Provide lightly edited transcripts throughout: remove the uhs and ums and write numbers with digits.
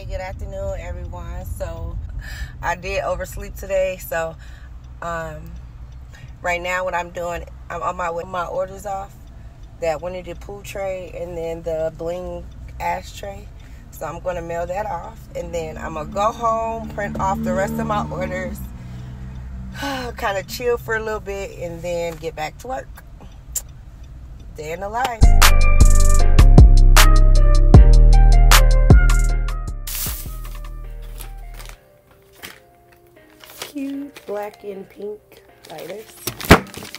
Hey, good afternoon, everyone. So I did oversleep today, so right now what I'm doing, I'm on my way my orders off, that Winnie the Pooh tray and then the bling ashtray. So I'm going to mail that off, and then I'm going to go home, print off the rest of my orders, kind of chill for a little bit, and then get back to work. Day in the life. Cute black and pink lighters,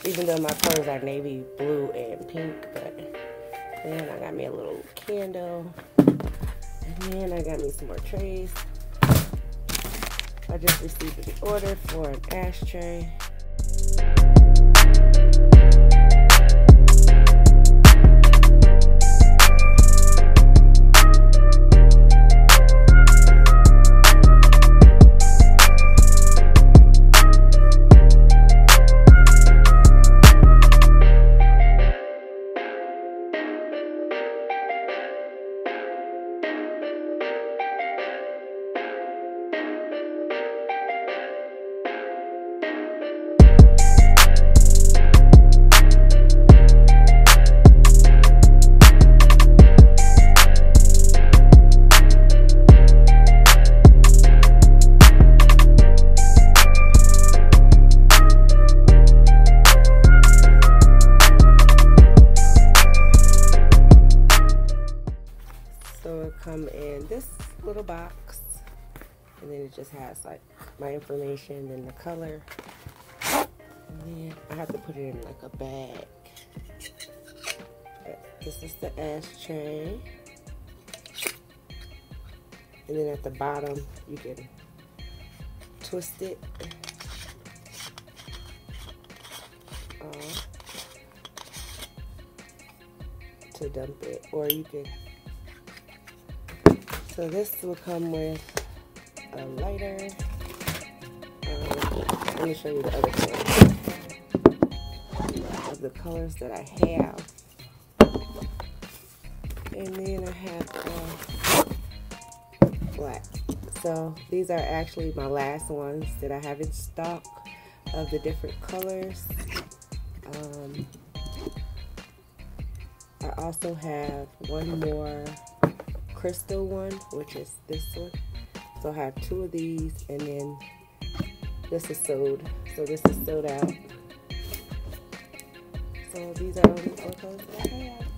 even though my colors are navy blue and pink. But then I got me a little candle, and then I got me some more trays. I just received an order for an ashtray. So it come in this little box, and then it just has like my information and the color, and then I have to put it in like a bag. This is the ashtray, and then at the bottom you can twist it to dump it, or you can. So this will come with a lighter. Let me show you the other colors of the colors that I have. And then I have black. So these are actually my last ones that I have in stock of the different colors. I also have one more crystal one, which is this one. So I have two of these, and then this is sold. So this is sold out. So these are all the colors that I have.